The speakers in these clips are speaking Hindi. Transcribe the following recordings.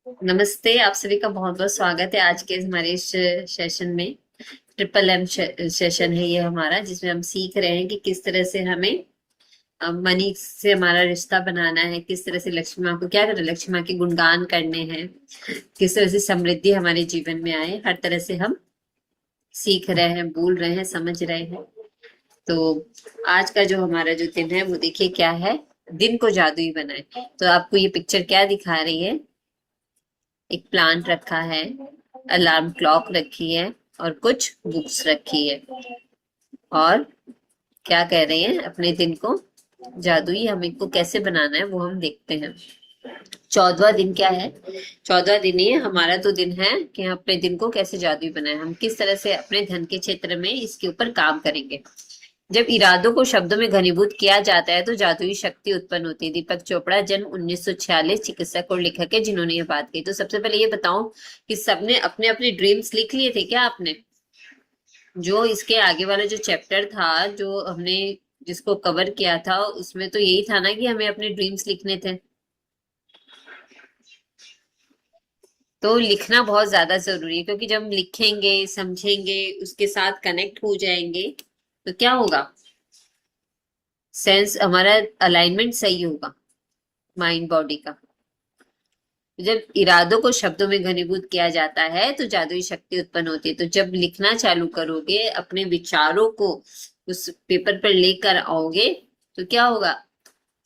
नमस्ते। आप सभी का बहुत बहुत स्वागत है आज के हमारे इस सेशन में। ट्रिपल एम सेशन है ये हमारा, जिसमें हम सीख रहे हैं कि किस तरह से हमें मनी से हमारा रिश्ता बनाना है, किस तरह से लक्ष्मी माँ को क्या करना है, लक्ष्मी माँ के गुणगान करने हैं, किस तरह से समृद्धि हमारे जीवन में आए। हर तरह से हम सीख रहे हैं, बोल रहे हैं, समझ रहे हैं। तो आज का जो हमारा जो दिन है वो देखिए क्या है। दिन को जादुई बनाए। तो आपको ये पिक्चर क्या दिखा रही है? एक प्लांट रखा है, अलार्म क्लॉक रखी है और कुछ बुक्स रखी है। और क्या कह रहे हैं, अपने दिन को जादुई हमें को कैसे बनाना है वो हम देखते हैं। 14वां दिन क्या है? 14वां दिन ये हमारा तो दिन है कि हम अपने दिन को कैसे जादुई बनाए, हम किस तरह से अपने धन के क्षेत्र में इसके ऊपर काम करेंगे। जब इरादों को शब्दों में घनीभूत किया जाता है तो जादुई शक्ति उत्पन्न होती है। दीपक चोपड़ा, जन्म 1946, चिकित्सक और लेखक है जिन्होंने ये बात कही। तो सबसे पहले ये बताऊं कि सबने अपने अपने ड्रीम्स लिख लिए थे क्या आपने? जो इसके आगे वाला जो चैप्टर था, जो हमने जिसको कवर किया था, उसमें तो यही था ना कि हमें अपने ड्रीम्स लिखने थे। तो लिखना बहुत ज्यादा जरूरी है, क्योंकि जब हम लिखेंगे, समझेंगे, उसके साथ कनेक्ट हो जाएंगे तो क्या होगा, सेंस हमारा अलाइनमेंट सही होगा माइंड बॉडी का। जब इरादों को शब्दों में घनीभूत किया जाता है तो जादुई शक्ति उत्पन्न होती है। तो जब लिखना चालू करोगे, अपने विचारों को उस पेपर पर लेकर आओगे, तो क्या होगा,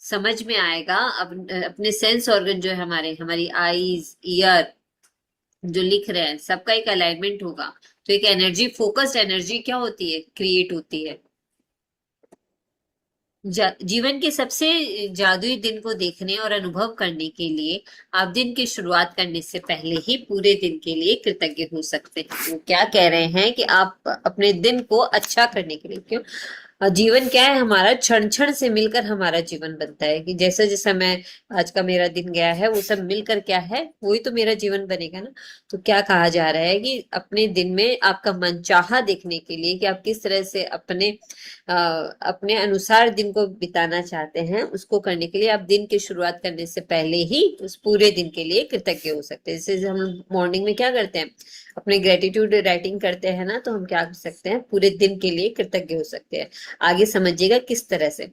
समझ में आएगा। अपने सेंस ऑर्गन जो है हमारे, हमारी आईज, ईयर, जो लिख रहे हैं सबका एक अलाइनमेंट होगा। तो एक एनर्जी, फोकस्ड एनर्जी क्या होती है, क्रिएट होती है। जीवन के सबसे जादुई दिन को देखने और अनुभव करने के लिए आप दिन की शुरुआत करने से पहले ही पूरे दिन के लिए कृतज्ञ हो सकते हैं। वो क्या कह रहे हैं कि आप अपने दिन को अच्छा करने के लिए, क्यों, जीवन क्या है हमारा, क्षण क्षण से मिलकर हमारा जीवन बनता है। कि जैसा जैसा मैं, आज का मेरा दिन गया है वो सब मिलकर क्या है, वही तो मेरा जीवन बनेगा ना। तो क्या कहा जा रहा है कि अपने दिन में आपका मनचाहा देखने के लिए कि आप किस तरह से अपने अनुसार दिन को बिताना चाहते हैं, उसको करने के लिए आप दिन की शुरुआत करने से पहले ही उस पूरे दिन के लिए कृतज्ञ हो सकते हैं। जैसे हम मॉर्निंग में क्या करते हैं, अपने ग्रेटिट्यूड राइटिंग करते हैं ना, तो हम क्या कर सकते हैं, पूरे दिन के लिए कृतज्ञ हो सकते हैं। आगे समझिएगा किस तरह से।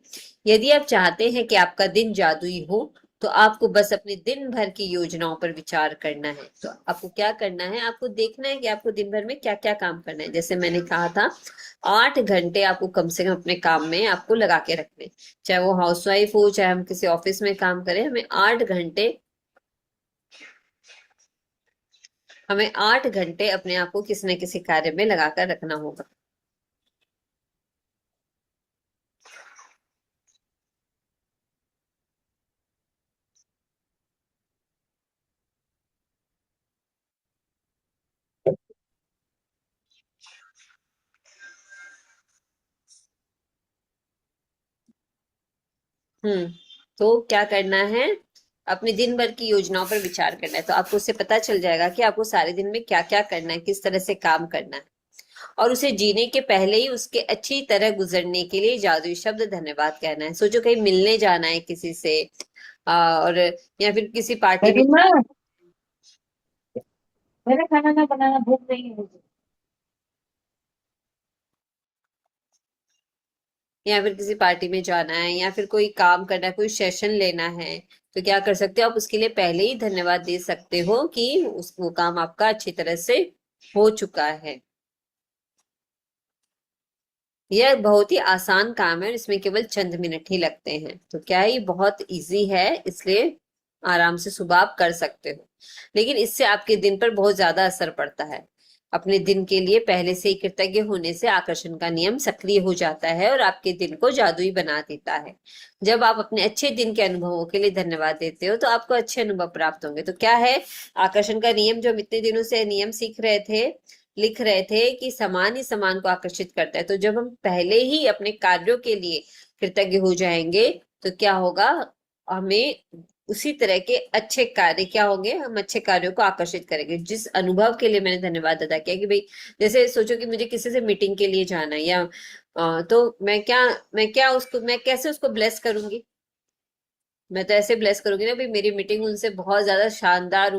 यदि आप चाहते हैं कि आपका दिन जादुई हो, तो आपको बस अपने दिन भर की योजनाओं पर विचार करना है। तो आपको क्या करना है, आपको देखना है कि आपको दिन भर में क्या क्या काम करना है। जैसे मैंने कहा था, 8 घंटे आपको कम से कम अपने काम में आपको लगा के रखने। चाहे वो हाउसवाइफ हो, चाहे हम किसी ऑफिस में काम करें, हमें 8 घंटे अपने आप को किसी न किसी कार्य में लगाकर रखना होगा। हम्म। तो क्या करना है, अपने दिन भर की योजनाओं पर विचार करना है। तो आपको उससे पता चल जाएगा कि आपको सारे दिन में क्या क्या करना है, किस तरह से काम करना है। और उसे जीने के पहले ही उसके अच्छी तरह गुजरने के लिए जादुई शब्द धन्यवाद कहना है। सोचो कहीं मिलने जाना है किसी से, और या फिर किसी पार्टी में, गरिमा, मेरा खाना ना बनाना भूख नहीं है मुझे। या फिर किसी पार्टी में जाना है, या फिर कोई काम करना है, कोई सेशन लेना है, तो क्या कर सकते हो आप, उसके लिए पहले ही धन्यवाद दे सकते हो कि उस वो काम आपका अच्छी तरह से हो चुका है। यह बहुत ही आसान काम है और इसमें केवल चंद मिनट ही लगते हैं। तो क्या है, ये बहुत इजी है, इसलिए आराम से सुबह आप कर सकते हो। लेकिन इससे आपके दिन पर बहुत ज्यादा असर पड़ता है। अपने दिन के लिए पहले से ही कृतज्ञ होने से आकर्षण का नियम सक्रिय हो जाता है और आपके दिन को जादुई बना देता है। जब आप अपने अच्छे दिन के अनुभवों के लिए धन्यवाद देते हो तो आपको अच्छे अनुभव प्राप्त होंगे। तो क्या है, आकर्षण का नियम जो हम इतने दिनों से नियम सीख रहे थे, लिख रहे थे कि समान ही समान को आकर्षित करता है। तो जब हम पहले ही अपने कार्यों के लिए कृतज्ञ हो जाएंगे तो क्या होगा, हमें उसी तरह के अच्छे कार्य क्या होंगे, हम अच्छे कार्यों को आकर्षित करेंगे। जिस अनुभव के लिए मैंने धन्यवाद अदा किया कि भाई, जैसे सोचो कि मुझे किसी से मीटिंग के लिए जाना है, या तो मैं कैसे उसको ब्लेस करूंगी। मैं तो ऐसे ब्लेस करूंगी ना भाई, मेरी मीटिंग उनसे बहुत ज्यादा शानदार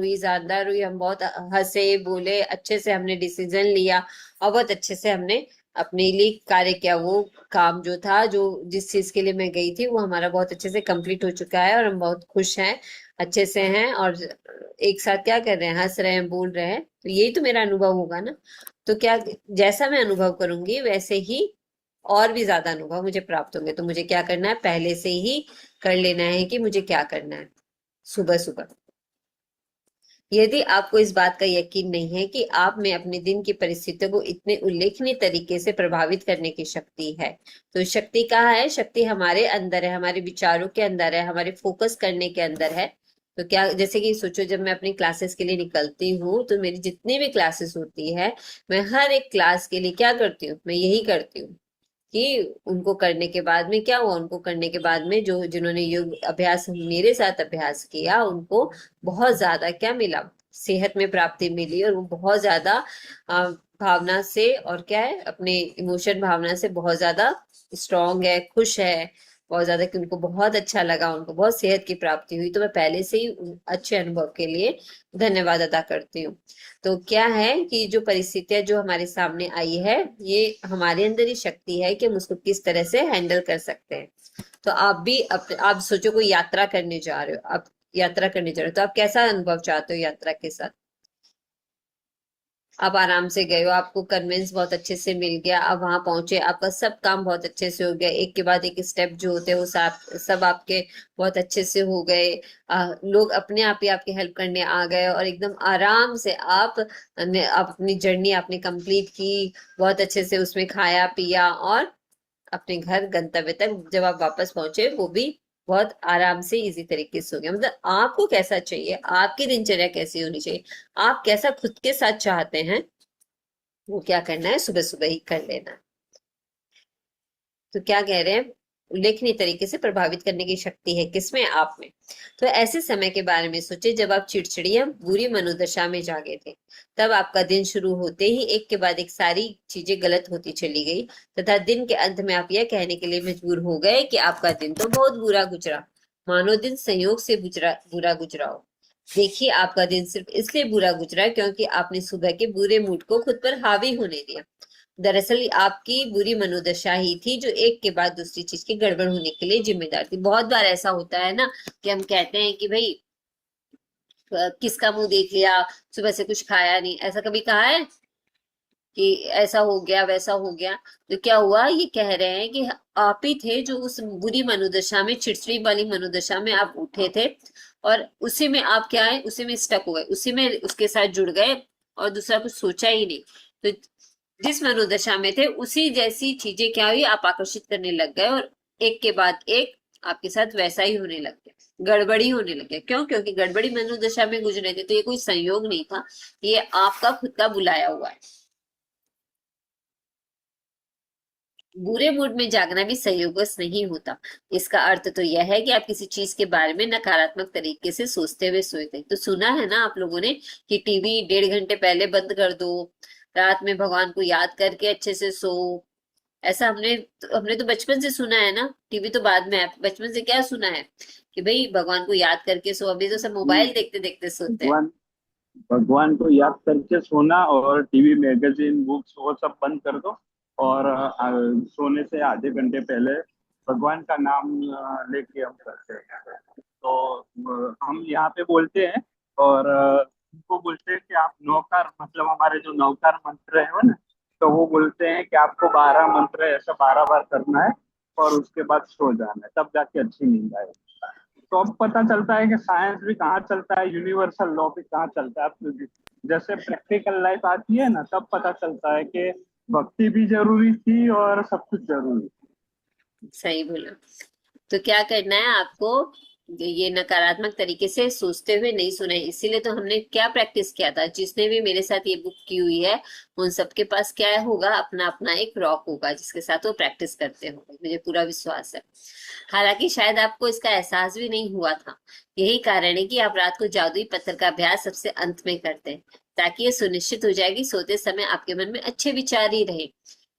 हुई, हम बहुत हंसे बोले, अच्छे से हमने डिसीजन लिया और बहुत अच्छे से हमने अपने लिए कार्य किया। वो काम जो था, जो जिस चीज के लिए मैं गई थी, वो हमारा बहुत अच्छे से कंप्लीट हो चुका है और हम बहुत खुश हैं, अच्छे से हैं और एक साथ क्या कर रहे हैं, हंस रहे हैं, बोल रहे हैं। तो यही तो मेरा अनुभव होगा ना। तो क्या, जैसा मैं अनुभव करूंगी वैसे ही और भी ज्यादा अनुभव मुझे प्राप्त होंगे। तो मुझे क्या करना है, पहले से ही कर लेना है कि मुझे क्या करना है सुबह सुबह। यदि आपको इस बात का यकीन नहीं है कि आप में अपने दिन की परिस्थितियों को इतने उल्लेखनीय तरीके से प्रभावित करने की शक्ति है, तो शक्ति कहाँ है? शक्ति हमारे अंदर है, हमारे विचारों के अंदर है, हमारे फोकस करने के अंदर है। तो क्या, जैसे कि सोचो, जब मैं अपनी क्लासेस के लिए निकलती हूँ तो मेरी जितनी भी क्लासेस होती है, मैं हर एक क्लास के लिए क्या करती हूँ, मैं यही करती हूँ कि उनको करने के बाद में क्या हुआ, उनको करने के बाद में जो जिन्होंने योग अभ्यास मेरे साथ अभ्यास किया, उनको बहुत ज्यादा क्या मिला, सेहत में प्राप्ति मिली और वो बहुत ज्यादा भावना से, और क्या है, अपने इमोशन भावना से बहुत ज्यादा स्ट्रांग है, खुश है बहुत ज्यादा, कि उनको बहुत अच्छा लगा, उनको बहुत सेहत की प्राप्ति हुई। तो मैं पहले से ही अच्छे अनुभव के लिए धन्यवाद अदा करती हूँ। तो क्या है कि जो परिस्थितियां जो हमारे सामने आई है, ये हमारे अंदर ही शक्ति है कि हम उसको किस तरह से हैंडल कर सकते हैं। तो आप भी आप सोचो, कोई यात्रा करने जा रहे हो, आप यात्रा करने जा रहे हो, तो आप कैसा अनुभव चाहते हो यात्रा के साथ? आप आराम से गए हो, आपको कन्वेंस बहुत अच्छे से मिल गया, आप वहां पहुंचे, आपका सब काम बहुत अच्छे से हो गया, एक के बाद एक स्टेप जो होते हैं वो सब आपके बहुत अच्छे से हो गए। लोग अपने आप ही आपकी हेल्प करने आ गए और एकदम आराम से आप अपनी जर्नी आपने कंप्लीट की, बहुत अच्छे से उसमें खाया पिया और अपने घर गंतव्य तक जब आप वापस पहुंचे, वो भी बहुत आराम से इजी तरीके से हो गया। मतलब आपको कैसा चाहिए, आपकी दिनचर्या कैसी होनी चाहिए, आप कैसा खुद के साथ चाहते हैं, वो क्या करना है, सुबह सुबह ही कर लेना है। तो क्या कह रहे हैं, उल्लेखनीय तरीके से प्रभावित करने की शक्ति है किसमें, आप में। तो ऐसे समय के बारे में सोचे जब आप चिड़चिड़िया बुरी मनोदशा में जागे थे। तब आपका दिन शुरू होते ही एक के बाद एक सारी चीजें गलत होती चली गई, तथा दिन के अंत में आप यह कहने के लिए मजबूर हो गए कि आपका दिन तो बहुत बुरा गुजरा, मानो दिन संयोग से बुरा गुजरा हो। देखिए, आपका दिन सिर्फ इसलिए बुरा गुजरा क्योंकि आपने सुबह के बुरे मूड को खुद पर हावी होने दिया। दरअसल आपकी बुरी मनोदशा ही थी जो एक के बाद दूसरी चीज की गड़बड़ होने के लिए जिम्मेदार थी। बहुत बार ऐसा होता है ना कि हम कहते हैं कि भाई किसका मुंह देख लिया, सुबह से कुछ खाया नहीं, ऐसा कभी कहा है कि ऐसा हो गया वैसा हो गया? तो क्या हुआ, ये कह रहे हैं कि आप ही थे जो उस बुरी मनोदशा में, चिड़चिड़ी वाली मनोदशा में आप उठे थे और उसी में आप क्या है, उसी में स्टक हो गए, उसी में उसके साथ जुड़ गए और दूसरा कुछ सोचा ही नहीं। तो जिस मनोदशा में थे उसी जैसी चीजें क्या हुई, आप आकर्षित करने लग गए और एक के बाद एक आपके साथ वैसा ही होने लग गया, गड़बड़ी होने लग गया। क्यों? क्योंकि गड़बड़ी मनोदशा में गुजरे थे। तो ये कोई संयोग नहीं था, ये आपका खुद का बुलाया हुआ है। बुरे मूड में जागना भी संयोगवश नहीं होता। इसका अर्थ तो यह है कि आप किसी चीज के बारे में नकारात्मक तरीके से सोचते हुए सोए थे। तो सुना है ना आप लोगों ने कि टीवी 1.5 घंटे पहले बंद कर दो, रात में भगवान को याद करके अच्छे से सो। ऐसा हमने तो बचपन से सुना है ना, टीवी तो बाद में है, बचपन से क्या सुना है कि भाई भगवान को याद करके सो। अभी तो सब मोबाइल देखते देखते सोते हैं। भगवान भगवान को याद करके सोना और टीवी मैगजीन बुक्स वो सब बंद कर दो। और सोने से आधे घंटे पहले भगवान का नाम लेके हम करते हैं। तो हम यहाँ पे बोलते हैं और उनको बोलते हैं कि आप नौकर, मतलब हमारे जो नौकर मंत्र है वो ना, तो वो बोलते हैं कि आपको 12 मंत्र ऐसा 12 बार करना है और उसके बाद सो जाना है, तब जाके अच्छी नींद आएगी। तो अब पता चलता है कि साइंस भी कहाँ चलता है, यूनिवर्सल लॉ भी कहाँ चलता है। अब जैसे प्रैक्टिकल लाइफ आती है ना, तब पता चलता है कि भक्ति भी जरूरी थी और सब कुछ जरूरी। सही बोला। तो क्या करना है आपको, ये नकारात्मक तरीके से सोचते हुए नहीं सुना है। इसीलिए तो हमने क्या प्रैक्टिस किया था, जिसने भी मेरे साथ ये बुक की हुई है उन सबके पास क्या होगा, अपना अपना एक रॉक होगा जिसके साथ वो प्रैक्टिस करते होंगे, मुझे पूरा विश्वास है। हालांकि शायद आपको इसका एहसास भी नहीं हुआ था। यही कारण है कि आप रात को जादुई पत्थर का अभ्यास सबसे अंत में करते हैं, ताकि ये सुनिश्चित हो जाए कि सोते समय आपके मन में अच्छे विचार ही रहे।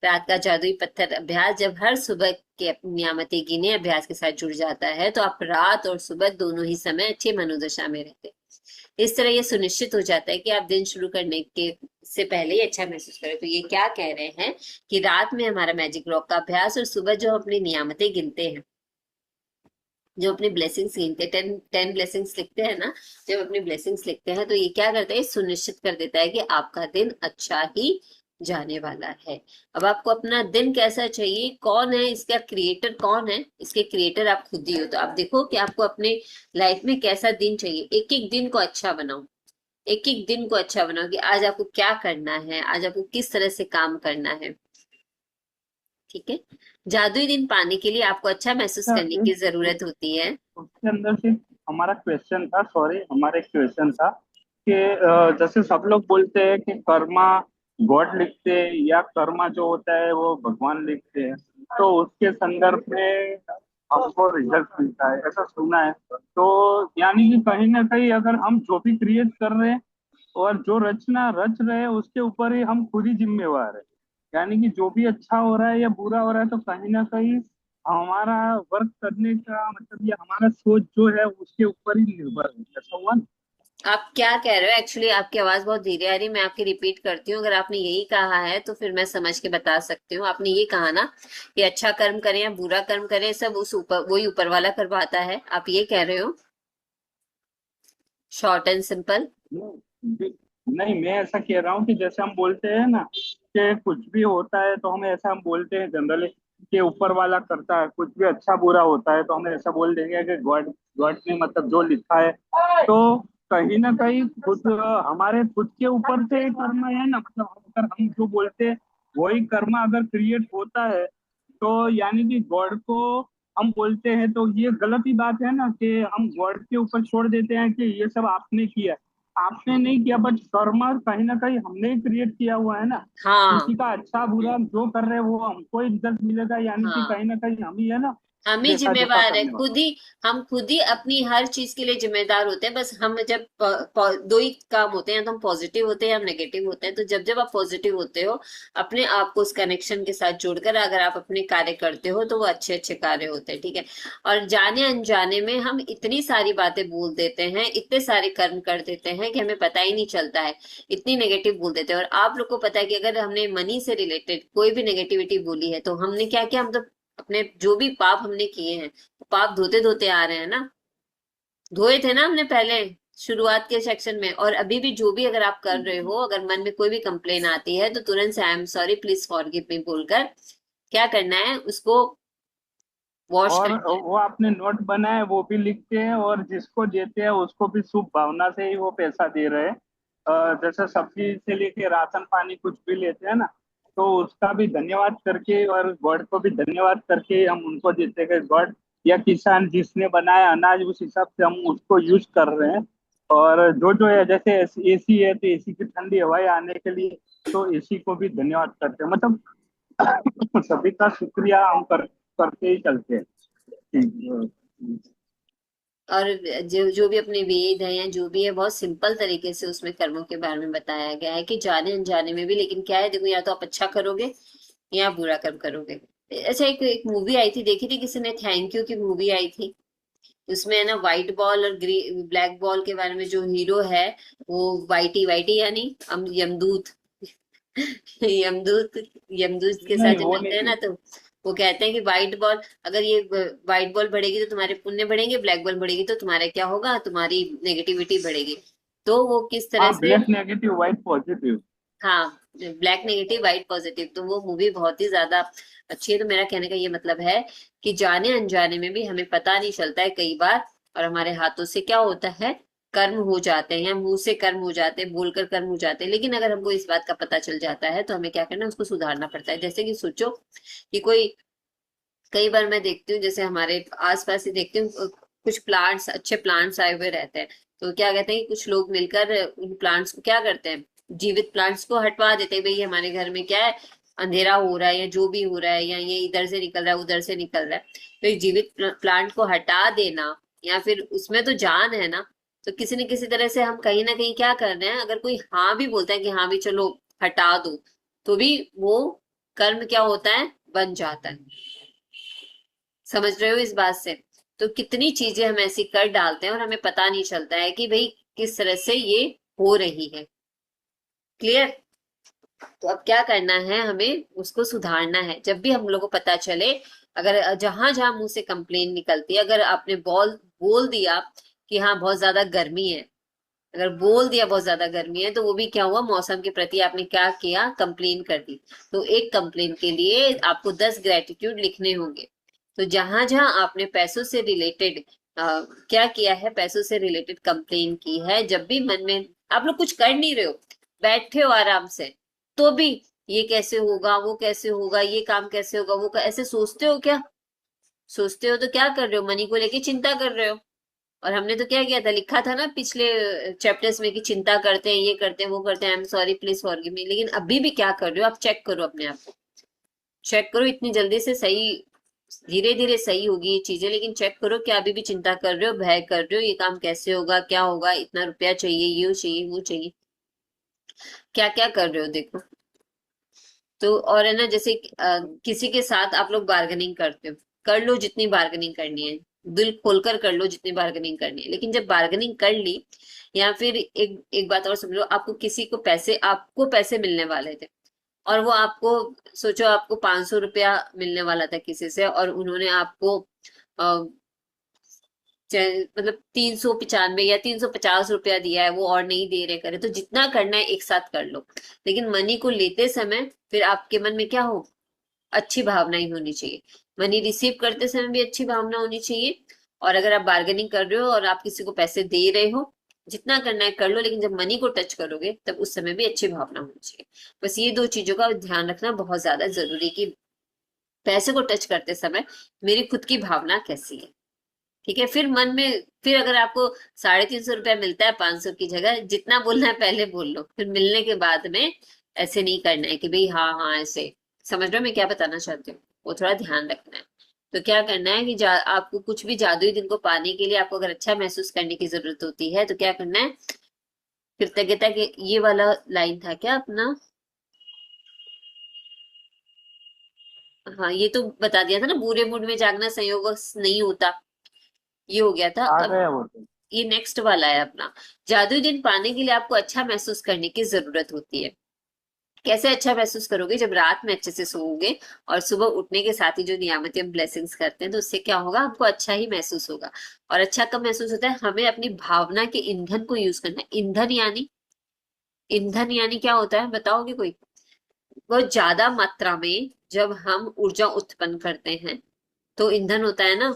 रात का जादुई पत्थर अभ्यास जब हर सुबह के अपनी नियामतें गिने अभ्यास के साथ जुड़ जाता है तो आप रात और सुबह दोनों ही समय अच्छी मनोदशा में रहते हैं। इस तरह ये सुनिश्चित हो जाता है कि आप दिन शुरू करने के से पहले ही अच्छा महसूस करें। तो ये क्या कह रहे हैं कि रात में हमारा मैजिक लॉक का अभ्यास और सुबह जो हम अपनी नियामतें गिनते हैं, जो अपनी ब्लेसिंग्स गिनते हैं, 10 ब्लेसिंग्स लिखते हैं ना, जब अपनी ब्लेसिंग्स लिखते हैं तो ये क्या करता है, सुनिश्चित कर देता है कि आपका दिन अच्छा ही जाने वाला है। अब आपको अपना दिन कैसा चाहिए, कौन है इसका क्रिएटर, कौन है इसके क्रिएटर, आप खुद ही हो। तो आप देखो कि आपको अपने लाइफ में कैसा दिन चाहिए, एक एक दिन को अच्छा बनाओ, एक एक दिन को अच्छा बनाओ कि आज आपको क्या करना है, आज आपको किस तरह से काम करना है। ठीक है, जादुई दिन पाने के लिए आपको अच्छा महसूस करने की जरूरत होती है। उसके अंदर से हमारा क्वेश्चन था, सॉरी हमारा एक क्वेश्चन था कि जैसे सब लोग बोलते हैं कि कर्मा गॉड लिखते हैं या कर्मा जो होता है वो भगवान लिखते हैं, तो उसके संदर्भ में हमको रिजल्ट मिलता है ऐसा सुना है। तो यानी कि कहीं ना कहीं अगर हम जो भी क्रिएट कर रहे हैं और जो रचना रच रहे हैं उसके ऊपर ही हम खुद ही जिम्मेवार है। यानी कि जो भी अच्छा हो रहा है या बुरा हो रहा है तो कहीं ना कहीं हमारा वर्क करने का मतलब ये हमारा सोच जो है उसके ऊपर ही निर्भर है, ऐसा हुआ ना। आप क्या कह रहे हो, एक्चुअली आपकी आवाज बहुत धीरे आ रही है, मैं आपकी रिपीट करती हूँ। अगर आपने यही कहा है तो फिर मैं समझ के बता सकती हूँ। आपने ये कहा ना कि अच्छा कर्म करें या बुरा कर्म करें, सब उस ऊपर, वही ऊपर वाला करवाता है, आप ये कह रहे हो, शॉर्ट एंड सिंपल। नहीं नहीं, मैं ऐसा कह रहा हूँ कि जैसे हम बोलते हैं ना कि कुछ भी होता है तो हमें ऐसा हम बोलते हैं जनरली कि ऊपर वाला करता है, कुछ भी अच्छा बुरा होता है तो हम ऐसा बोल देंगे कि गॉड, गॉड ने मतलब जो लिखा है। तो कहीं ना कहीं खुद हमारे खुद के ऊपर से कर्म है ना, मतलब अगर हम जो बोलते हैं वही कर्म अगर क्रिएट होता है तो यानी कि गॉड को हम बोलते हैं तो ये गलत ही बात है ना कि हम गॉड के ऊपर छोड़ देते हैं कि ये सब आपने किया। आपने नहीं किया, बट कर्म कहीं ना कहीं हमने ही क्रिएट किया हुआ है ना। हाँ किसी का अच्छा बुरा हम जो कर रहे हैं वो हमको ही रिजल्ट मिलेगा, यानी कि हाँ, कहीं ना कहीं हम ही है ना हम ही देखा देखा जिम्मेवार है, करने खुद वाला। ही, हम खुद ही अपनी हर चीज के लिए जिम्मेदार होते हैं। बस हम जब दो ही काम होते हैं, तो हम पॉजिटिव होते हैं या हम नेगेटिव होते हैं। तो जब जब आप पॉजिटिव होते हो, अपने आप को उस कनेक्शन के साथ जोड़कर अगर आप अपने कार्य करते हो तो वो अच्छे अच्छे कार्य होते हैं। ठीक है, और जाने अनजाने में हम इतनी सारी बातें बोल देते हैं, इतने सारे कर्म कर देते हैं कि हमें पता ही नहीं चलता है, इतनी नेगेटिव बोल देते हैं। और आप लोग को पता है कि अगर हमने मनी से रिलेटेड कोई भी नेगेटिविटी बोली है तो हमने क्या किया, हम तो अपने जो भी पाप हमने किए हैं, पाप धोते धोते आ रहे हैं ना, धोए थे ना हमने पहले शुरुआत के सेक्शन में। और अभी भी जो भी अगर आप कर रहे हो, अगर मन में कोई भी कंप्लेन आती है तो तुरंत से I am sorry please forgive me बोलकर क्या करना है, उसको वॉश और करना है। वो आपने नोट बनाए वो भी लिखते हैं और जिसको देते हैं उसको भी शुभ भावना से ही वो पैसा दे रहे हैं। जैसे सब्जी से लेके राशन पानी कुछ भी लेते हैं ना, तो उसका भी धन्यवाद करके और गॉड को भी धन्यवाद करके हम उनको देते हैं। गॉड या किसान जिसने बनाया अनाज उस हिसाब से हम उसको यूज कर रहे हैं। और जो जो है जैसे एसी है तो एसी की ठंडी हवाएं आने के लिए तो एसी को भी धन्यवाद करते हैं, मतलब सभी का शुक्रिया हम करते ही चलते हैं। और जो जो भी अपने वेद है या जो भी है, बहुत सिंपल तरीके से उसमें कर्मों के बारे में बताया गया है कि जाने अनजाने में भी, लेकिन क्या है देखो, या तो आप अच्छा करोगे या बुरा कर्म करोगे। अच्छा, एक एक मूवी आई थी, देखी थी किसी ने, थैंक यू की मूवी आई थी। उसमें है ना व्हाइट बॉल और ब्लैक बॉल के बारे में, जो हीरो है वो वाइटी वाइटी यानी यमदूत यमदूत यमदूत के साथ नहीं जो वो मिलते नहीं हैं ना, थी। तो वो कहते हैं कि व्हाइट बॉल, अगर ये व्हाइट बॉल बढ़ेगी तो तुम्हारे पुण्य बढ़ेंगे, ब्लैक बॉल बढ़ेगी तो तुम्हारे क्या होगा, तुम्हारी नेगेटिविटी बढ़ेगी। तो वो किस तरह हाँ, से, ब्लैक नेगेटिव व्हाइट पॉजिटिव। हाँ, ब्लैक नेगेटिव व्हाइट पॉजिटिव, तो वो मूवी बहुत ही ज्यादा अच्छी है। तो मेरा कहने का ये मतलब है कि जाने अनजाने में भी हमें पता नहीं चलता है कई बार, और हमारे हाथों से क्या होता है, कर्म हो जाते हैं, या मुंह से कर्म हो जाते हैं, बोलकर कर्म हो जाते हैं। लेकिन अगर हमको इस बात का पता चल जाता है तो हमें क्या करना है, उसको सुधारना पड़ता है। जैसे कि सोचो कि कोई, कई बार मैं देखती हूँ, जैसे हमारे आसपास ही देखती हूँ, कुछ प्लांट्स, अच्छे प्लांट्स आए हुए रहते हैं, तो क्या कहते हैं कि कुछ लोग मिलकर उन प्लांट्स को क्या करते हैं, जीवित प्लांट्स को हटवा देते हैं। भाई हमारे घर में क्या है, अंधेरा हो रहा है या जो भी हो रहा है, या ये इधर से निकल रहा है उधर से निकल रहा है, तो ये जीवित प्लांट को हटा देना, या फिर उसमें तो जान है ना, तो किसी न किसी तरह से हम कहीं ना कहीं क्या कर रहे हैं, अगर कोई हाँ भी बोलता है कि हाँ भी चलो हटा दो, तो भी वो कर्म क्या होता है, बन जाता है। समझ रहे हो इस बात से? तो कितनी चीजें हम ऐसी कर डालते हैं और हमें पता नहीं चलता है कि भाई किस तरह से ये हो रही है। क्लियर? तो अब क्या करना है, हमें उसको सुधारना है। जब भी हम लोग को पता चले, अगर जहां जहां मुंह से कंप्लेन निकलती है, अगर आपने बोल बोल दिया कि हाँ बहुत ज्यादा गर्मी है, अगर बोल दिया बहुत ज्यादा गर्मी है, तो वो भी क्या हुआ, मौसम के प्रति आपने क्या किया, कंप्लेन कर दी। तो एक कंप्लेन के लिए आपको 10 ग्रेटिट्यूड लिखने होंगे। तो जहां जहां आपने पैसों से रिलेटेड क्या किया है, पैसों से रिलेटेड कंप्लेन की है, जब भी मन में आप लोग कुछ कर नहीं रहे हो, बैठे हो आराम से, तो भी ये कैसे होगा, वो कैसे होगा, ये काम कैसे होगा, ऐसे सोचते हो क्या? सोचते हो तो क्या कर रहे हो, मनी को लेके चिंता कर रहे हो। और हमने तो क्या किया था, लिखा था ना पिछले चैप्टर्स में कि चिंता करते हैं, ये करते हैं, वो करते हैं, I am sorry please forgive me. लेकिन अभी भी क्या कर रहे हो, आप चेक करो अपने आप को, चेक करो। इतनी जल्दी से सही, धीरे धीरे सही होगी ये चीजें, लेकिन चेक करो कि अभी भी चिंता कर रहे हो, भय कर रहे हो, ये काम कैसे होगा, क्या होगा, इतना रुपया चाहिए, ये चाहिए, वो चाहिए, क्या क्या कर रहे हो, देखो। तो और है ना, जैसे किसी के साथ आप लोग बार्गेनिंग करते हो, कर लो जितनी बार्गेनिंग करनी है, दिल खोलकर कर लो जितनी बार्गेनिंग करनी है। लेकिन जब बार्गेनिंग कर ली, या फिर एक एक बात और समझ लो, आपको पैसे मिलने वाले थे, और वो आपको, सोचो आपको 500 रुपया मिलने वाला था किसी से, और उन्होंने आपको मतलब 395 या 350 रुपया दिया है, वो और नहीं दे रहे करे, तो जितना करना है एक साथ कर लो। लेकिन मनी को लेते समय फिर आपके मन में क्या हो, अच्छी भावना ही होनी चाहिए। मनी रिसीव करते समय भी अच्छी भावना होनी चाहिए। और अगर आप बार्गेनिंग कर रहे हो और आप किसी को पैसे दे रहे हो, जितना करना है कर लो, लेकिन जब मनी को टच करोगे तब उस समय भी अच्छी भावना होनी चाहिए। बस ये दो चीजों का ध्यान रखना बहुत ज्यादा जरूरी, कि पैसे को टच करते समय मेरी खुद की भावना कैसी है। ठीक है? फिर मन में, फिर अगर आपको 350 रुपया मिलता है 500 की जगह, जितना बोलना है पहले बोल लो, फिर मिलने के बाद में ऐसे नहीं करना है कि भाई हाँ हाँ ऐसे। समझ रहे हो मैं क्या बताना चाहती हूँ? वो थोड़ा ध्यान रखना है। तो क्या करना है कि आपको कुछ भी जादुई दिन को पाने के लिए, आपको अगर अच्छा महसूस करने की जरूरत होती है, तो क्या करना है, कृतज्ञता के ये वाला लाइन था क्या अपना, हाँ ये तो बता दिया था ना, बुरे मूड में जागना संयोग नहीं होता, ये हो गया था। आ अब गया वो तो। ये नेक्स्ट वाला है अपना, जादुई दिन पाने के लिए आपको अच्छा महसूस करने की जरूरत होती है। कैसे अच्छा महसूस करोगे, जब रात में अच्छे से सोओगे और सुबह उठने के साथ ही जो नियामतें हम ब्लेसिंग्स करते हैं, तो उससे क्या होगा, हमको अच्छा ही महसूस होगा। और अच्छा कब महसूस होता है, हमें अपनी भावना के ईंधन को यूज करना है। ईंधन यानी क्या होता है, बताओगे कोई? बहुत ज्यादा मात्रा में जब हम ऊर्जा उत्पन्न करते हैं, तो ईंधन होता है ना,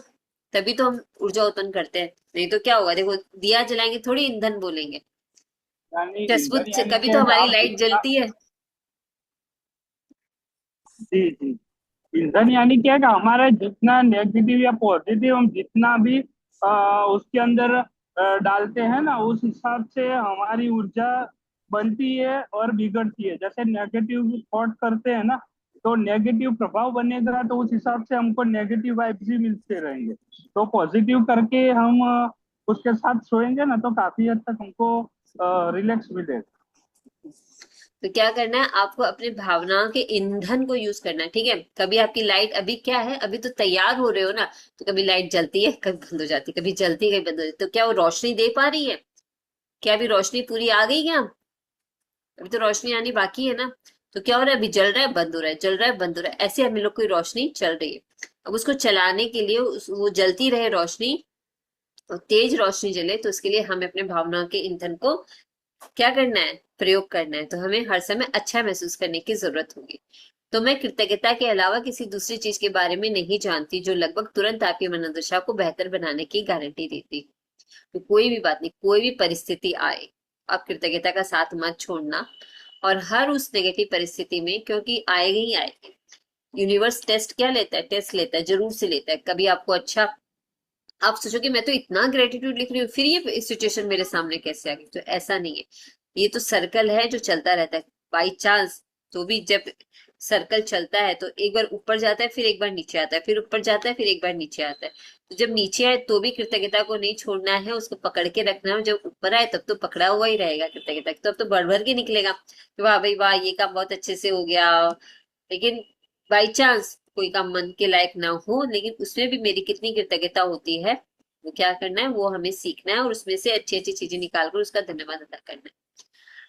तभी तो हम ऊर्जा उत्पन्न करते हैं। नहीं तो क्या होगा, देखो दिया जलाएंगे थोड़ी ईंधन बोलेंगे, यानी ईंधन टसबुच से यानी कभी क्या तो है कि हमारी आप लाइट जितना, जलती है। जी जी, ईंधन यानी क्या है कि हमारा जितना नेगेटिव या पॉजिटिव हम जितना भी उसके अंदर डालते हैं ना, उस हिसाब से हमारी ऊर्जा बनती है और बिगड़ती है। जैसे नेगेटिव थॉट करते हैं ना, तो नेगेटिव प्रभाव बनेगा, तो उस हिसाब से हमको नेगेटिव वाइब्स भी मिलते रहेंगे। तो पॉजिटिव करके हम उसके साथ सोएंगे ना, तो काफी हद तक हमको रिलैक्स मिलेगा। तो क्या करना है, आपको अपने भावनाओं के ईंधन को यूज करना है। ठीक है? कभी आपकी लाइट, अभी क्या है, अभी तो तैयार हो रहे हो ना, तो कभी लाइट जलती है, कभी बंद हो जाती है, कभी जलती है, कभी बंद हो जाती है, तो क्या वो रोशनी दे पा रही है? क्या अभी रोशनी पूरी आ गई क्या? अभी तो रोशनी आनी बाकी है ना। तो क्या हो रहा है, अभी जल रहा है, बंद हो रहा है, जल रहा है, बंद हो रहा है, ऐसे हम लोग की रोशनी चल रही है। अब उसको चलाने के लिए, वो जलती रहे रोशनी, और तेज रोशनी जले, तो उसके लिए हमें अपने भावनाओं के ईंधन को क्या करना है, प्रयोग करना है। तो हमें हर समय अच्छा महसूस करने की जरूरत होगी। तो मैं कृतज्ञता के अलावा किसी दूसरी चीज के बारे में नहीं जानती जो लगभग तुरंत आपकी मनोदशा को बेहतर बनाने की गारंटी देती। तो कोई भी बात नहीं, कोई भी परिस्थिति आए, आप कृतज्ञता का साथ मत छोड़ना। और हर उस नेगेटिव परिस्थिति में, क्योंकि आएगी ही आएगी, यूनिवर्स टेस्ट क्या लेता है, टेस्ट लेता है, जरूर से लेता है। कभी आपको अच्छा, आप सोचोगे मैं तो इतना ग्रेटिट्यूड लिख रही हूँ, फिर ये सिचुएशन मेरे सामने कैसे आ गई, तो ऐसा नहीं है। ये तो सर्कल है जो चलता रहता है। बाई चांस, तो भी जब सर्कल चलता है तो एक बार ऊपर जाता है, फिर एक बार नीचे आता है, फिर ऊपर जाता है, फिर एक बार नीचे आता है। तो जब नीचे आए तो भी कृतज्ञता को नहीं छोड़ना है, उसको पकड़ के रखना है। जब ऊपर आए तब तो पकड़ा हुआ ही रहेगा कृतज्ञता, तो अब तो बढ़ बढ़ के निकलेगा कि वाह भाई वाह, ये काम बहुत अच्छे से हो गया। लेकिन बाई चांस कोई काम मन के लायक ना हो, लेकिन उसमें भी मेरी कितनी कृतज्ञता होती है, वो क्या करना है, वो हमें सीखना है और उसमें से अच्छी अच्छी चीजें निकालकर उसका धन्यवाद अदा करना है।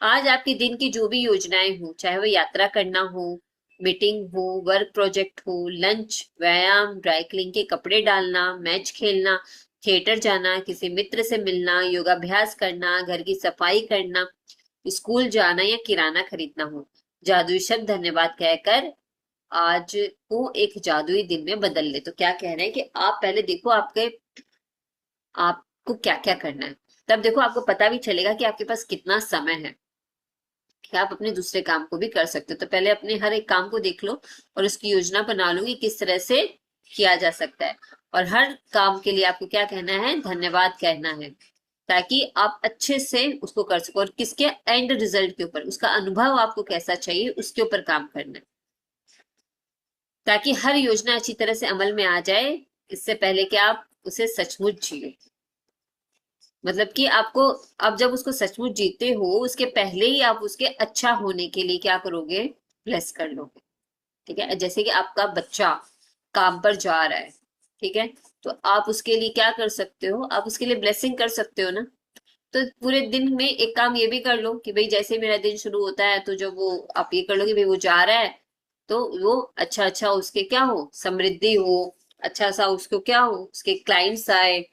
आज आपके दिन की जो भी योजनाएं हो, चाहे वो यात्रा करना हो, मीटिंग हो, वर्क प्रोजेक्ट हो, लंच, व्यायाम, ड्राई क्लीन के कपड़े डालना, मैच खेलना, थिएटर जाना, किसी मित्र से मिलना, योगाभ्यास करना, घर की सफाई करना, स्कूल जाना या किराना खरीदना हो, जादुई शब्द धन्यवाद कहकर आज को एक जादुई दिन में बदल ले। तो क्या कह रहे हैं कि आप पहले देखो आपको क्या क्या करना है, तब देखो आपको पता भी चलेगा कि आपके पास कितना समय है कि आप अपने दूसरे काम को भी कर सकते हो। तो पहले अपने हर एक काम को देख लो और उसकी योजना बना लो कि किस तरह से किया जा सकता है, और हर काम के लिए आपको क्या कहना है, धन्यवाद कहना है, ताकि आप अच्छे से उसको कर सको। और किसके एंड रिजल्ट के ऊपर, उसका अनुभव आपको कैसा चाहिए उसके ऊपर काम करना है, ताकि हर योजना अच्छी तरह से अमल में आ जाए, इससे पहले कि आप उसे सचमुच जियो। मतलब कि आपको, आप जब उसको सचमुच जीते हो उसके पहले ही आप उसके अच्छा होने के लिए क्या करोगे, ब्लेस कर लोगे। ठीक है, जैसे कि आपका बच्चा काम पर जा रहा है, ठीक है, तो आप उसके लिए क्या कर सकते हो, आप उसके लिए ब्लेसिंग कर सकते हो ना। तो पूरे दिन में एक काम ये भी कर लो कि भाई जैसे मेरा दिन शुरू होता है तो जब वो आप ये कर लो कि भाई वो जा रहा है तो वो अच्छा अच्छा उसके क्या हो, समृद्धि हो, अच्छा सा उसको क्या हो, उसके क्लाइंट्स आए,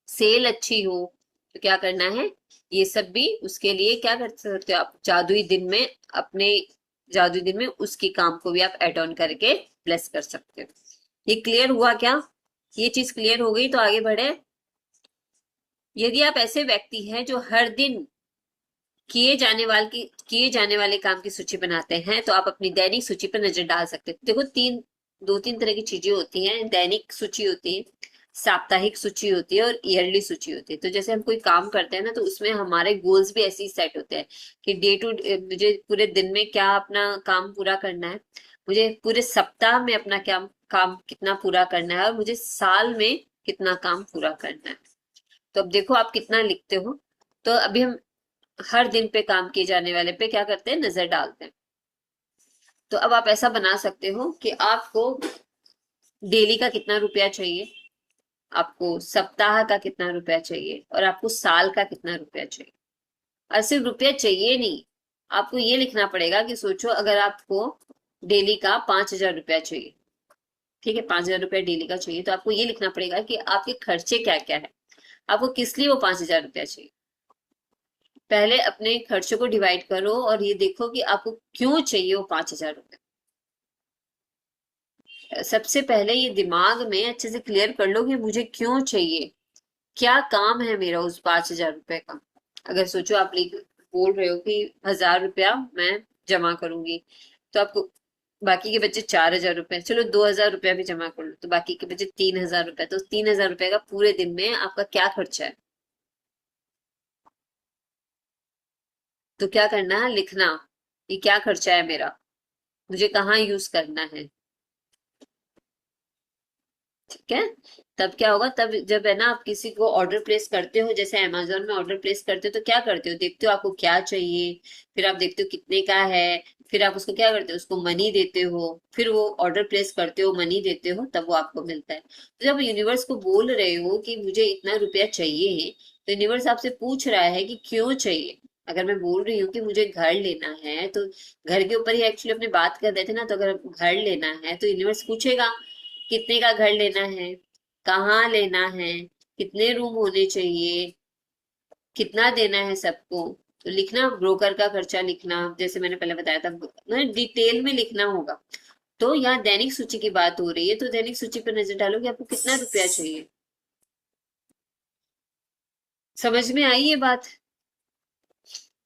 सेल अच्छी हो। तो क्या करना है, ये सब भी उसके लिए क्या कर सकते हो आप, जादुई दिन में अपने जादुई दिन में उसकी काम को भी आप एड ऑन करके ब्लेस कर सकते हो। ये क्लियर हुआ क्या, ये चीज क्लियर हो गई तो आगे बढ़े। यदि आप ऐसे व्यक्ति हैं जो हर दिन किए जाने वाले काम की सूची बनाते हैं, तो आप अपनी दैनिक सूची पर नजर डाल सकते हैं। देखो दो तीन तरह की चीजें होती हैं, दैनिक सूची होती है, साप्ताहिक सूची होती है और ईयरली सूची होती है। तो जैसे हम कोई काम करते हैं ना, तो उसमें हमारे गोल्स भी ऐसे ही सेट होते हैं कि डे टू मुझे पूरे दिन में क्या अपना काम पूरा करना है, मुझे पूरे सप्ताह में अपना क्या काम कितना पूरा करना है, और मुझे साल में कितना काम पूरा करना है। तो अब देखो आप कितना लिखते हो। तो अभी हम हर दिन पे काम किए जाने वाले पे क्या करते हैं, नजर डालते हैं। तो अब आप ऐसा बना सकते हो कि आपको डेली का कितना रुपया चाहिए, आपको सप्ताह का कितना रुपया चाहिए, और आपको साल का कितना रुपया चाहिए। और सिर्फ रुपया चाहिए नहीं, आपको ये लिखना पड़ेगा कि सोचो अगर आपको डेली का 5,000 रुपया चाहिए, ठीक है, 5,000 रुपया डेली का चाहिए, तो आपको ये लिखना पड़ेगा कि आपके खर्चे क्या क्या है, आपको किस लिए वो 5,000 रुपया चाहिए। पहले अपने खर्चों को डिवाइड करो और ये देखो कि आपको क्यों चाहिए वो 5,000 रुपये। सबसे पहले ये दिमाग में अच्छे से क्लियर कर लो कि मुझे क्यों चाहिए, क्या काम है मेरा उस 5,000 रुपये का। अगर सोचो आप बोल रहे हो कि 1,000 रुपया मैं जमा करूंगी, तो आपको बाकी के बच्चे 4,000 रुपये, चलो 2,000 रुपया भी जमा कर लो, तो बाकी के बच्चे 3,000 रुपया। तो 3,000 रुपये का पूरे दिन में आपका क्या खर्चा है। तो क्या करना है, लिखना, ये क्या खर्चा है मेरा, मुझे कहाँ यूज करना है। ठीक है, तब क्या होगा, तब जब है ना आप किसी को ऑर्डर प्लेस करते हो, जैसे अमेजोन में ऑर्डर प्लेस करते हो, तो क्या करते हो, देखते हो आपको क्या चाहिए, फिर आप देखते हो कितने का है, फिर आप उसको क्या करते हो, उसको मनी देते हो, फिर वो ऑर्डर प्लेस करते हो, मनी देते हो, तब वो आपको मिलता है। तो जब यूनिवर्स को बोल रहे हो कि मुझे इतना रुपया चाहिए, तो यूनिवर्स आपसे पूछ रहा है कि क्यों चाहिए। अगर मैं बोल रही हूँ कि मुझे घर लेना है, तो घर के ऊपर ही एक्चुअली अपनी बात कर रहे थे ना, तो अगर घर लेना है तो यूनिवर्स पूछेगा कितने का घर लेना है, कहाँ लेना है, कितने रूम होने चाहिए, कितना देना है सबको। तो लिखना, ब्रोकर का खर्चा लिखना, जैसे मैंने पहले बताया था, मतलब डिटेल में लिखना होगा। तो यहाँ दैनिक सूची की बात हो रही है, तो दैनिक सूची पर नजर डालो कि आपको कितना रुपया चाहिए। समझ में आई ये बात।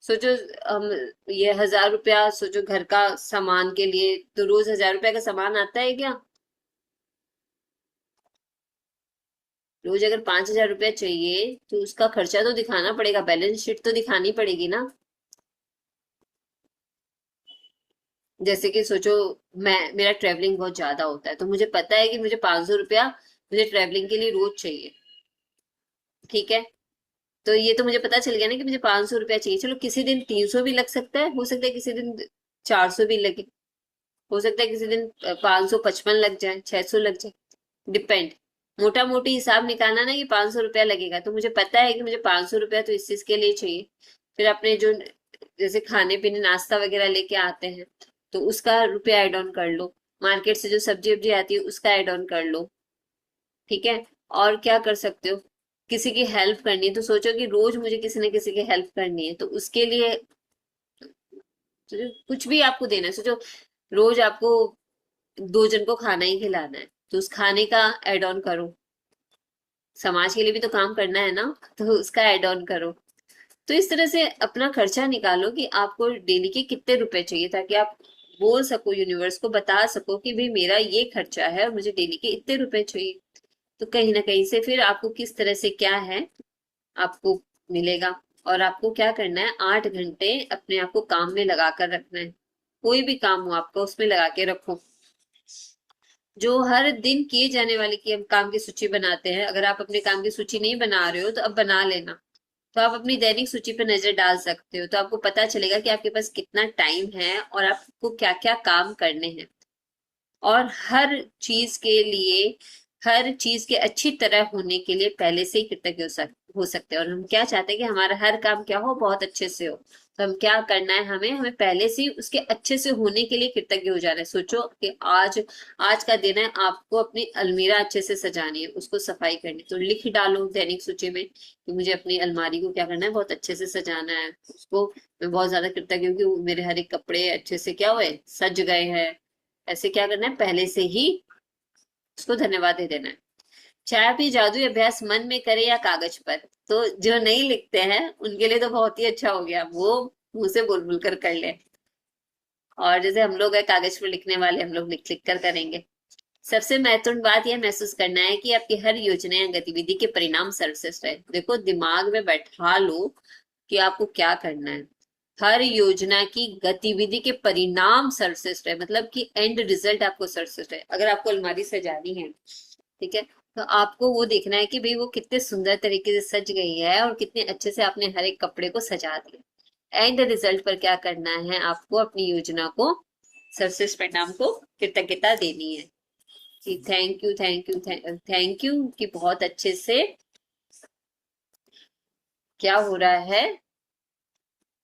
सोचो हम ये 1,000 रुपया सोचो घर का सामान के लिए, तो रोज 1,000 रुपया का सामान आता है क्या। रोज अगर 5,000 रुपया चाहिए तो उसका खर्चा तो दिखाना पड़ेगा, बैलेंस शीट तो दिखानी पड़ेगी ना। जैसे कि सोचो मैं मेरा ट्रेवलिंग बहुत ज्यादा होता है, तो मुझे पता है कि मुझे 500 रुपया मुझे ट्रेवलिंग के लिए रोज चाहिए। ठीक है, तो ये तो मुझे पता चल गया ना कि मुझे 500 रुपया चाहिए। चलो किसी दिन 300 भी लग सकता है, हो सकता है किसी दिन 400 भी लगे। हो सकता है किसी दिन 555 लग जाए, 600 लग जाए, डिपेंड। मोटा मोटी हिसाब निकालना ना कि 500 रुपया लगेगा, तो मुझे पता है कि मुझे 500 रुपया तो इस चीज के लिए चाहिए। फिर अपने जो जैसे खाने पीने नाश्ता वगैरह लेके आते हैं, तो उसका रुपया ऐड ऑन कर लो। मार्केट से जो सब्जी वब्जी आती है उसका ऐड ऑन कर लो। ठीक है। और क्या कर सकते हो, किसी की हेल्प करनी है तो सोचो कि रोज मुझे किसी न किसी की हेल्प करनी है, तो उसके लिए कुछ भी आपको देना है। सोचो रोज आपको 2 जन को खाना ही खिलाना है, तो उस खाने का एड ऑन करो। समाज के लिए भी तो काम करना है ना, तो उसका एड ऑन करो। तो इस तरह से अपना खर्चा निकालो कि आपको डेली के कितने रुपए चाहिए, ताकि आप बोल सको, यूनिवर्स को बता सको कि भाई मेरा ये खर्चा है और मुझे डेली के इतने रुपए चाहिए। तो कहीं ना कहीं से फिर आपको किस तरह से क्या है आपको मिलेगा। और आपको क्या करना है, 8 घंटे अपने आप को काम में लगा कर रखना है। कोई भी काम हो आपका उसमें लगा के रखो। जो हर दिन किए जाने वाले की हम काम की सूची बनाते हैं, अगर आप अपने काम की सूची नहीं बना रहे हो तो अब बना लेना। तो आप अपनी दैनिक सूची पर नजर डाल सकते हो, तो आपको पता चलेगा कि आपके पास कितना टाइम है और आपको क्या क्या काम करने हैं। और हर चीज के लिए, हर चीज के अच्छी तरह होने के लिए पहले से ही कृतज्ञ हो सकते हैं। और हम क्या चाहते हैं कि हमारा हर काम क्या हो, बहुत अच्छे से हो। तो हम क्या करना है, हमें हमें पहले से ही उसके अच्छे से होने के लिए कृतज्ञ हो जाना है। सोचो कि आज आज का दिन है, आपको अपनी अलमीरा अच्छे से सजानी है, उसको सफाई करनी है। तो लिख डालो दैनिक सूची में कि मुझे अपनी अलमारी को क्या करना है, बहुत अच्छे से सजाना है उसको। मैं बहुत ज्यादा कृतज्ञ हूँ कि मेरे हर एक कपड़े अच्छे से क्या हुए, सज गए हैं। ऐसे क्या करना है, पहले से ही उसको धन्यवाद दे देना है। चाहे आप ये जादुई अभ्यास मन में करें या कागज पर, तो जो नहीं लिखते हैं उनके लिए तो बहुत ही अच्छा हो गया, वो मुंह से बोल बोल कर ले। और जैसे हम लोग है कागज पर लिखने वाले, हम लोग लिख लिख कर करेंगे। सबसे महत्वपूर्ण बात यह महसूस करना है कि आपकी हर योजना या गतिविधि के परिणाम सर्वश्रेष्ठ है। देखो दिमाग में बैठा लो कि आपको क्या करना है। हर योजना की गतिविधि के परिणाम सर्वश्रेष्ठ है, मतलब कि एंड रिजल्ट आपको सर्वश्रेष्ठ है। अगर आपको अलमारी सजानी है, ठीक है, तो आपको वो देखना है कि भाई वो कितने सुंदर तरीके से सज गई है और कितने अच्छे से आपने हर एक कपड़े को सजा दिया। एंड रिजल्ट पर क्या करना है, आपको अपनी योजना को, सर्वश्रेष्ठ परिणाम को कृतज्ञता देनी है कि thank you thank you thank you, कि बहुत अच्छे से क्या हो रहा है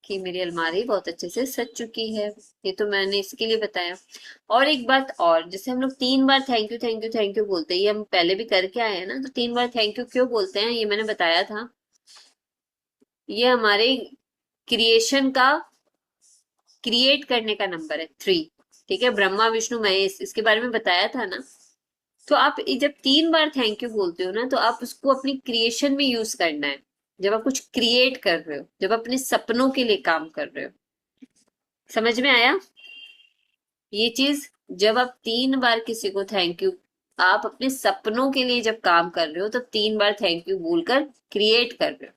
कि मेरी अलमारी बहुत अच्छे से सज चुकी है। ये तो मैंने इसके लिए बताया। और एक बात और, जैसे हम लोग 3 बार thank you thank you thank you बोलते हैं, ये हम पहले भी करके आए हैं ना, तो 3 बार थैंक यू क्यों बोलते हैं ये मैंने बताया था। ये हमारे क्रिएशन का, क्रिएट करने का नंबर है 3। ठीक है, ब्रह्मा विष्णु महेश, इसके बारे में बताया था ना। तो आप जब 3 बार थैंक यू बोलते हो ना, तो आप उसको अपनी क्रिएशन में यूज करना है। जब आप कुछ क्रिएट कर रहे हो, जब अपने सपनों के लिए काम कर रहे हो। समझ में आया ये चीज? जब आप 3 बार किसी को थैंक यू, आप अपने सपनों के लिए जब काम कर रहे हो, तो 3 बार थैंक यू बोलकर क्रिएट कर रहे हो।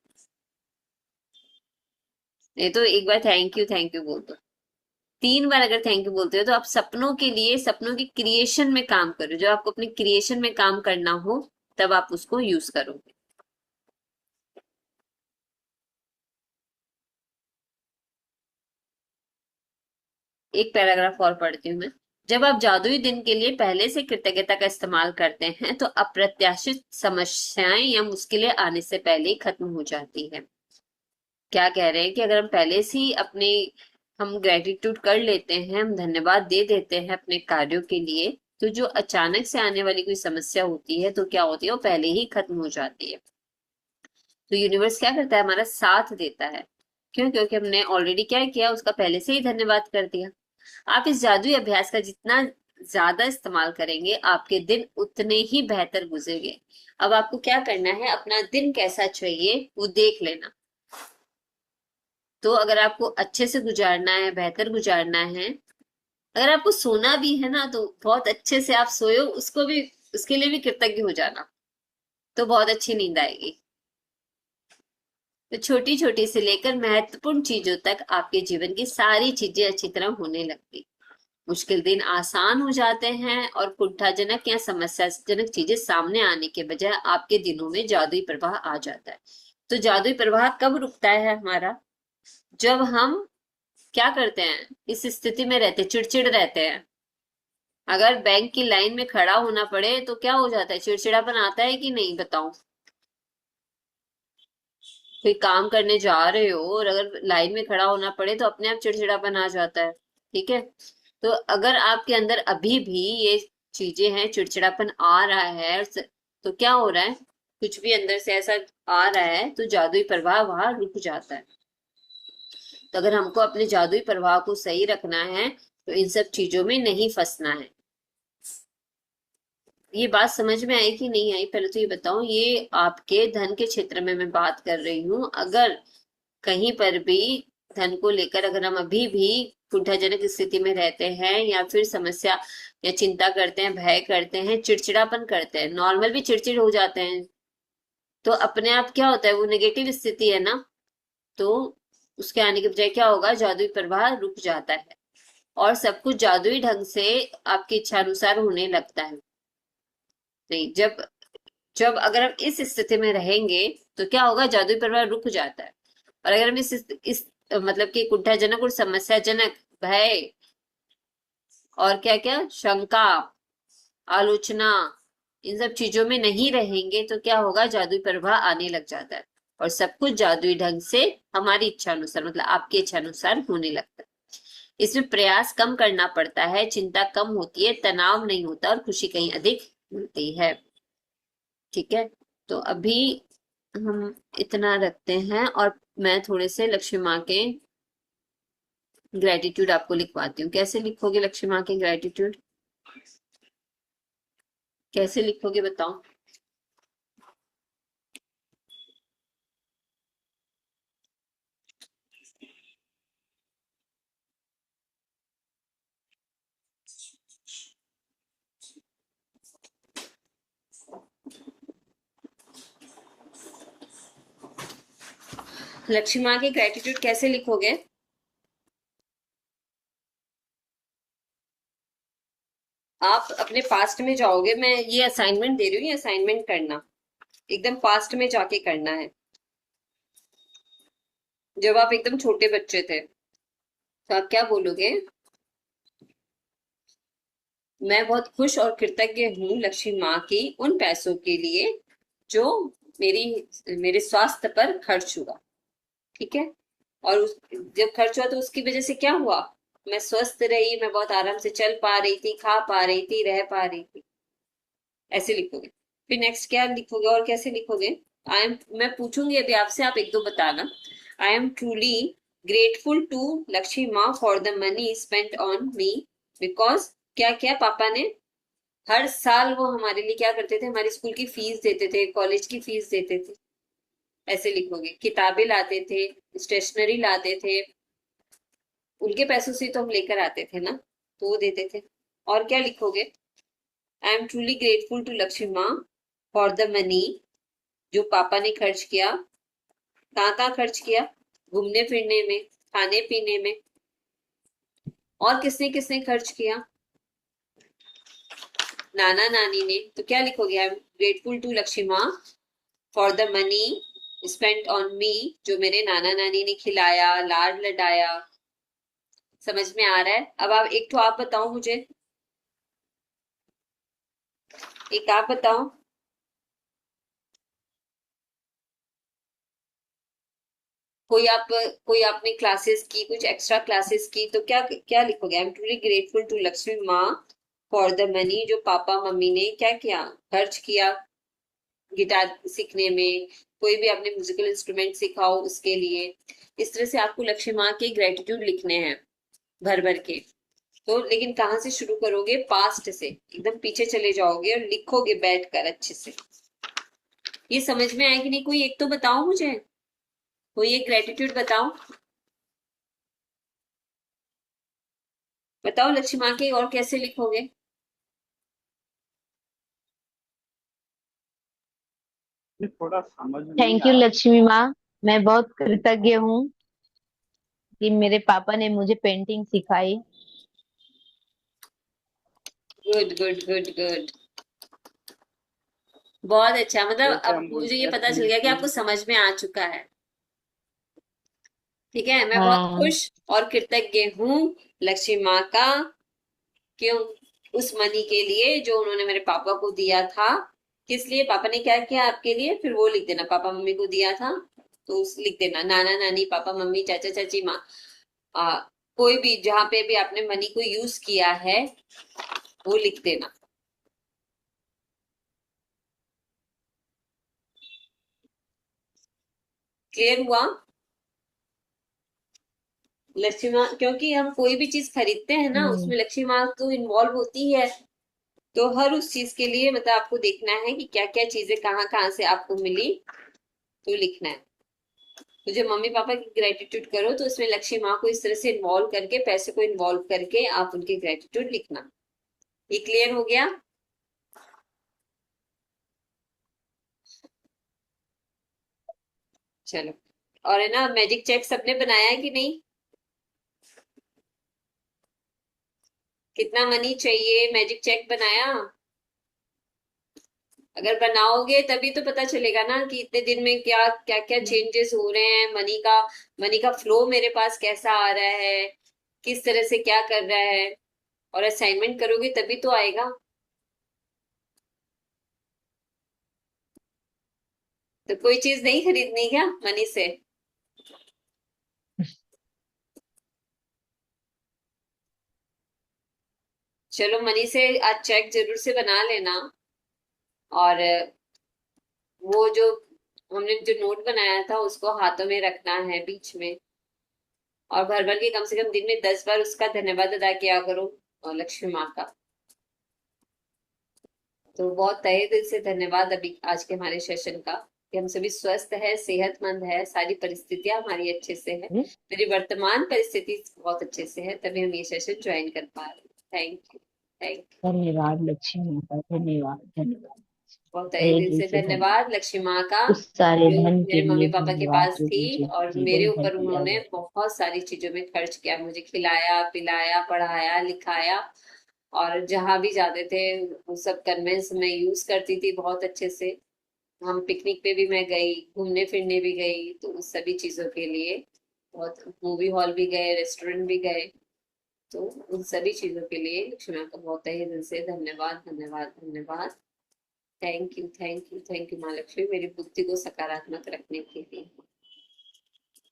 नहीं तो एक बार थैंक यू बोल दो। 3 बार अगर थैंक यू बोलते हो तो आप सपनों के लिए, सपनों की क्रिएशन में काम कर रहे हो। जब आपको अपने क्रिएशन में काम करना हो, तब आप उसको यूज करोगे। एक पैराग्राफ और पढ़ती हूँ मैं। जब आप जादुई दिन के लिए पहले से कृतज्ञता का इस्तेमाल करते हैं, तो अप्रत्याशित समस्याएं या मुश्किलें आने से पहले ही खत्म हो जाती है। क्या कह रहे हैं कि अगर हम पहले से ही अपने, हम ग्रेटिट्यूड कर लेते हैं, हम धन्यवाद दे देते हैं अपने कार्यों के लिए, तो जो अचानक से आने वाली कोई समस्या होती है तो क्या होती है, वो पहले ही खत्म हो जाती है। तो यूनिवर्स क्या करता है, हमारा साथ देता है। क्यों? क्योंकि हमने ऑलरेडी क्या किया, उसका पहले से ही धन्यवाद कर दिया। आप इस जादुई अभ्यास का जितना ज्यादा इस्तेमाल करेंगे, आपके दिन उतने ही बेहतर गुजरेंगे। अब आपको क्या करना है, अपना दिन कैसा चाहिए वो देख लेना। तो अगर आपको अच्छे से गुजारना है, बेहतर गुजारना है, अगर आपको सोना भी है ना, तो बहुत अच्छे से आप सोयो, उसको भी, उसके लिए भी कृतज्ञ हो जाना, तो बहुत अच्छी नींद आएगी। तो छोटी छोटी से लेकर महत्वपूर्ण चीजों तक आपके जीवन की सारी चीजें अच्छी तरह होने लगती। मुश्किल दिन आसान हो जाते हैं और कुंठाजनक या समस्याजनक चीजें सामने आने के बजाय आपके दिनों में जादुई प्रवाह आ जाता है। तो जादुई प्रवाह कब रुकता है हमारा, जब हम क्या करते हैं, इस स्थिति में रहते, चिड़चिड़ रहते हैं, अगर बैंक की लाइन में खड़ा होना पड़े तो क्या हो जाता है, चिड़चिड़ापन आता है कि नहीं, बताओ। कोई काम करने जा रहे हो और अगर लाइन में खड़ा होना पड़े तो अपने आप चिड़चिड़ापन आ जाता है। ठीक है, तो अगर आपके अंदर अभी भी ये चीजें हैं, चिड़चिड़ापन आ रहा है तो क्या हो रहा है, कुछ भी अंदर से ऐसा आ रहा है तो जादुई प्रभाव वहां रुक जाता है। तो अगर हमको अपने जादुई प्रभाव को सही रखना है तो इन सब चीजों में नहीं फंसना है। ये बात समझ में आई कि नहीं आई, पहले तो ये बताओ। ये आपके धन के क्षेत्र में मैं बात कर रही हूँ। अगर कहीं पर भी धन को लेकर अगर हम अभी भी कुंठाजनक स्थिति में रहते हैं या फिर समस्या या चिंता करते हैं, भय करते हैं, चिड़चिड़ापन करते हैं, नॉर्मल भी चिड़चिड़ हो जाते हैं, तो अपने आप क्या होता है, वो नेगेटिव स्थिति है ना, तो उसके आने के बजाय क्या होगा, जादुई प्रवाह रुक जाता है और सब कुछ जादुई ढंग से आपकी इच्छा अनुसार होने लगता है। नहीं, जब जब अगर हम इस स्थिति में रहेंगे तो क्या होगा, जादुई प्रवाह रुक जाता है। और अगर हम इस मतलब कि कुंठाजनक और समस्याजनक भय और क्या क्या शंका, आलोचना, इन सब चीजों में नहीं रहेंगे तो क्या होगा, जादुई प्रवाह आने लग जाता है और सब कुछ जादुई ढंग से हमारी इच्छा अनुसार, मतलब आपकी इच्छा अनुसार होने लगता है। इसमें प्रयास कम करना पड़ता है, चिंता कम होती है, तनाव नहीं होता और खुशी कहीं अधिक मिलती है। ठीक है, तो अभी हम इतना रखते हैं और मैं थोड़े से लक्ष्मी माँ के ग्रेटिट्यूड आपको लिखवाती हूँ। कैसे लिखोगे लक्ष्मी माँ के ग्रेटिट्यूड, कैसे लिखोगे बताओ। लक्ष्मी माँ के ग्रेटिट्यूड कैसे लिखोगे, आप अपने पास्ट में जाओगे। मैं ये असाइनमेंट दे रही हूँ, ये असाइनमेंट करना, एकदम पास्ट में जाके करना है। जब आप एकदम छोटे बच्चे थे तो आप क्या बोलोगे, मैं बहुत खुश और कृतज्ञ हूँ लक्ष्मी माँ की उन पैसों के लिए जो मेरी मेरे स्वास्थ्य पर खर्च हुआ। ठीक है, और जब खर्च हुआ तो उसकी वजह से क्या हुआ, मैं स्वस्थ रही, मैं बहुत आराम से चल पा रही थी, खा पा रही थी, रह पा रही थी। ऐसे लिखोगे। फिर नेक्स्ट क्या लिखोगे और कैसे लिखोगे, आई एम, मैं पूछूंगी अभी आपसे, आप एक दो बताना। I am truly grateful to Lakshmi माँ for the money spent on me because क्या क्या पापा ने हर साल वो हमारे लिए क्या करते थे, हमारी स्कूल की फीस देते थे, कॉलेज की फीस देते थे। ऐसे लिखोगे। किताबें लाते थे, स्टेशनरी लाते थे, उनके पैसों से तो हम लेकर आते थे ना, तो वो देते थे। और क्या लिखोगे, I am truly grateful to Lakshmi माँ फॉर द मनी जो पापा ने खर्च किया। कहाँ कहाँ खर्च किया, घूमने फिरने में, खाने पीने में। और किसने किसने खर्च किया, नाना नानी ने। तो क्या लिखोगे, I am grateful to Lakshmi माँ for the money spent on me जो मेरे नाना नानी ने खिलाया, लाड लडाया। समझ में आ रहा है। अब आप एक तो आप बताओ मुझे, एक आप बताओ। कोई आपने क्लासेस की, कुछ एक्स्ट्रा क्लासेस की, तो क्या क्या लिखोगे, I am truly grateful to Lakshmi माँ फॉर द मनी जो पापा मम्मी ने क्या किया, खर्च किया गिटार सीखने में, कोई भी आपने म्यूजिकल इंस्ट्रूमेंट सीखा हो उसके लिए। इस तरह से आपको लक्ष्मी माँ के ग्रेटिट्यूड लिखने हैं भर भर के। तो लेकिन कहाँ से शुरू करोगे, पास्ट से एकदम पीछे चले जाओगे और लिखोगे बैठकर अच्छे से। ये समझ में आया कि नहीं, कोई एक तो बताओ मुझे, कोई एक ग्रेटिट्यूड बताओ, बताओ लक्ष्मी माँ के और कैसे लिखोगे। ये थोड़ा समझ नहीं थैंक यू आ लक्ष्मी माँ। मैं बहुत कृतज्ञ हूँ कि मेरे पापा ने मुझे पेंटिंग सिखाई। गुड गुड गुड गुड, बहुत अच्छा। मतलब जैसे अब हम मुझे बोलते ये हैं पता चल गया कि पीसफुल। आपको समझ में आ चुका है। ठीक है, मैं बहुत हाँ। खुश और कृतज्ञ हूँ लक्ष्मी माँ का। क्यों, उस मनी के लिए जो उन्होंने मेरे पापा को दिया था। किस लिए, पापा ने क्या किया आपके लिए, फिर वो लिख देना। पापा मम्मी को दिया था तो उस लिख देना, नाना नानी, पापा मम्मी, चाचा चाची, माँ, आ, कोई भी जहां पे भी आपने मनी को यूज किया है वो लिख देना। क्लियर हुआ? लक्ष्मी माँ, क्योंकि हम कोई भी चीज खरीदते हैं ना हम्म। उसमें लक्ष्मी माँ तो इन्वॉल्व होती है। तो हर उस चीज के लिए मतलब आपको देखना है कि क्या क्या चीजें कहाँ कहाँ से आपको मिली, तो लिखना है। तो जब मम्मी पापा की ग्रेटिट्यूड करो तो उसमें लक्ष्मी माँ को इस तरह से इन्वॉल्व करके, पैसे को इन्वॉल्व करके आप उनके ग्रेटिट्यूड लिखना। ये क्लियर हो गया? चलो। और है ना, मैजिक चेक सबने बनाया है कि नहीं? कितना मनी चाहिए, मैजिक चेक बनाया? अगर बनाओगे तभी तो पता चलेगा ना कि इतने दिन में क्या क्या क्या चेंजेस हो रहे हैं, मनी का फ्लो मेरे पास कैसा आ रहा है, किस तरह से क्या कर रहा है। और असाइनमेंट करोगे तभी तो आएगा। तो कोई चीज नहीं खरीदनी क्या मनी से? चलो, मनी से आज चेक जरूर से बना लेना। और वो जो हमने जो नोट बनाया था उसको हाथों में रखना है बीच में, और भर भर के कम से कम दिन में 10 बार उसका धन्यवाद अदा किया करो, और लक्ष्मी माँ का। तो बहुत तहे दिल से धन्यवाद अभी आज के हमारे सेशन का, कि हम सभी स्वस्थ है, सेहतमंद है, सारी परिस्थितियां हमारी अच्छे से है, मेरी वर्तमान परिस्थिति बहुत अच्छे से है, तभी हम ये सेशन ज्वाइन कर पा रहे हैं। Thank you, thank you. धन्यवाद लक्ष्मी माता, धन्यवाद धन्यवाद। बहुत तहे तहे दिल दिल से से धन्यवाद धन्यवाद। लक्ष्मी माँ का, उस सारे जो धन के मेरे मम्मी लिए पापा के धन्यवाद पास जो थी मुझे और मेरे जीवन भर ऊपर दिया उन्होंने गया। बहुत सारी चीजों में खर्च किया, मुझे खिलाया पिलाया पढ़ाया लिखाया। और जहां भी जाते थे वो सब कन्वेंस में यूज करती थी बहुत अच्छे से। हम पिकनिक पे भी मैं गई, घूमने फिरने भी गई, तो उस सभी चीजों के लिए बहुत, मूवी हॉल भी गए, रेस्टोरेंट भी गए। तो उन सभी चीजों के लिए लक्ष्मी माँ का बहुत तहे दिल से धन्यवाद धन्यवाद धन्यवाद। Thank you thank you thank you माँ लक्ष्मी, मेरी बुद्धि को सकारात्मक रखने के लिए।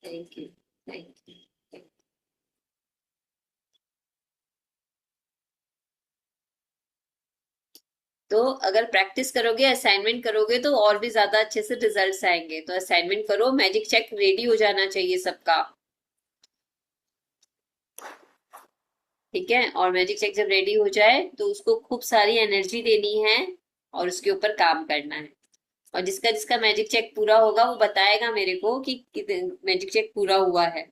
Thank you thank you. तो अगर प्रैक्टिस करोगे, असाइनमेंट करोगे तो और भी ज्यादा अच्छे से रिजल्ट्स आएंगे। तो असाइनमेंट करो, मैजिक चेक रेडी हो जाना चाहिए सबका। ठीक है, और मैजिक चेक जब रेडी हो जाए तो उसको खूब सारी एनर्जी देनी है और उसके ऊपर काम करना है। और जिसका जिसका मैजिक चेक पूरा होगा वो बताएगा मेरे को कि मैजिक चेक पूरा हुआ है।